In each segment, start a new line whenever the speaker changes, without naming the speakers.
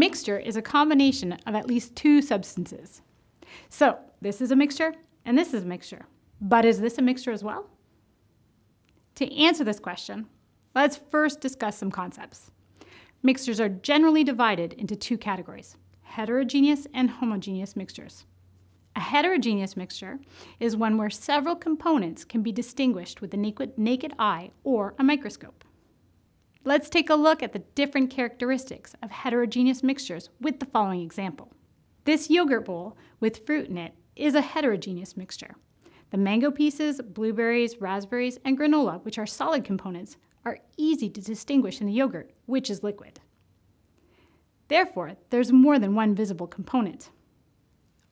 mixture is a combination of at least two substances. So this is a mixture and this is a mixture. But is this a mixture as well? To answer this question, let's first discuss some concepts. Mixtures are generally divided into two categories: heterogeneous and homogeneous mixtures. A heterogeneous mixture is one where several components can be distinguished with the naked eye or a microscope. Let's take a look at the different characteristics of heterogeneous mixtures with the following example. This yogurt bowl with fruit in it is a heterogeneous mixture. The mango pieces, blueberries, raspberries, and granola, which are solid components, are easy to distinguish in the yogurt, which is liquid. Therefore, there's more than one visible component.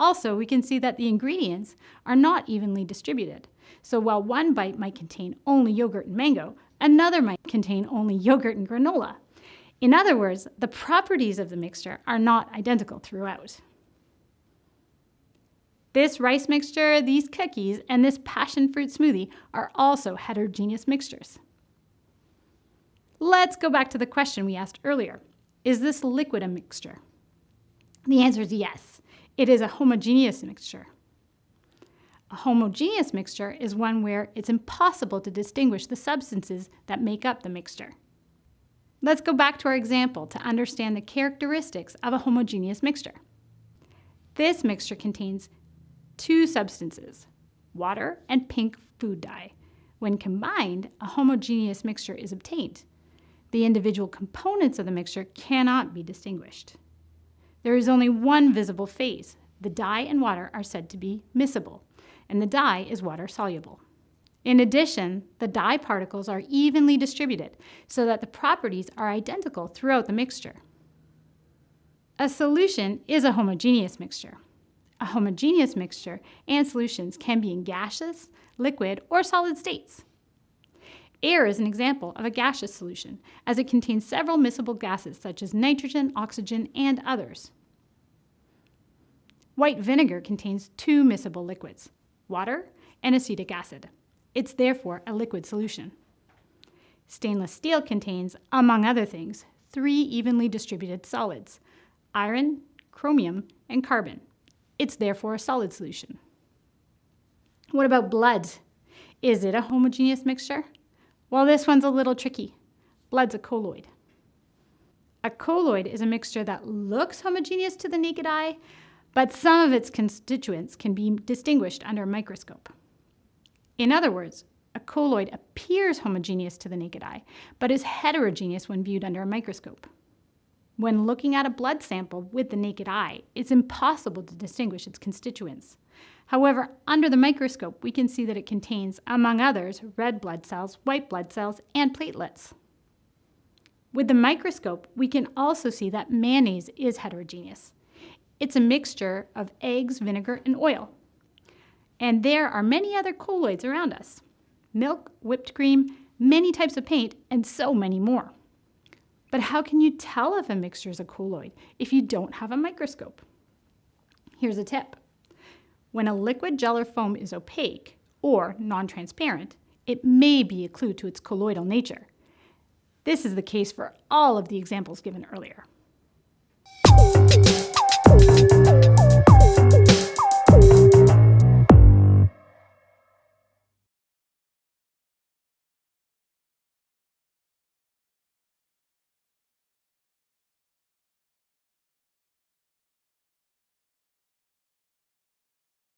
Also, we can see that the ingredients are not evenly distributed. So while one bite might contain only yogurt and mango, another might contain only yogurt and granola. In other words, the properties of the mixture are not identical throughout. This rice mixture, these cookies, and this passion fruit smoothie are also heterogeneous mixtures. Let's go back to the question we asked earlier. Is this liquid a mixture? The answer is yes. It is a homogeneous mixture. A homogeneous mixture is one where it's impossible to distinguish the substances that make up the mixture. Let's go back to our example to understand the characteristics of a homogeneous mixture. This mixture contains two substances, water and pink food dye. When combined, a homogeneous mixture is obtained. The individual components of the mixture cannot be distinguished. There is only one visible phase. The dye and water are said to be miscible, and the dye is water-soluble. In addition, the dye particles are evenly distributed so that the properties are identical throughout the mixture. A solution is a homogeneous mixture. A homogeneous mixture and solutions can be in gaseous, liquid, or solid states. Air is an example of a gaseous solution, as it contains several miscible gases such as nitrogen, oxygen, and others. White vinegar contains two miscible liquids, water and acetic acid. It's therefore a liquid solution. Stainless steel contains, among other things, three evenly distributed solids: iron, chromium, and carbon. It's therefore a solid solution. What about blood? Is it a homogeneous mixture? Well, this one's a little tricky. Blood's a colloid. A colloid is a mixture that looks homogeneous to the naked eye, but some of its constituents can be distinguished under a microscope. In other words, a colloid appears homogeneous to the naked eye, but is heterogeneous when viewed under a microscope. When looking at a blood sample with the naked eye, it's impossible to distinguish its constituents. However, under the microscope, we can see that it contains, among others, red blood cells, white blood cells, and platelets. With the microscope, we can also see that mayonnaise is heterogeneous. It's a mixture of eggs, vinegar, and oil. And there are many other colloids around us: milk, whipped cream, many types of paint, and so many more. But how can you tell if a mixture is a colloid if you don't have a microscope? Here's a tip. When a liquid, gel, or foam is opaque or non-transparent, it may be a clue to its colloidal nature. This is the case for all of the examples given earlier.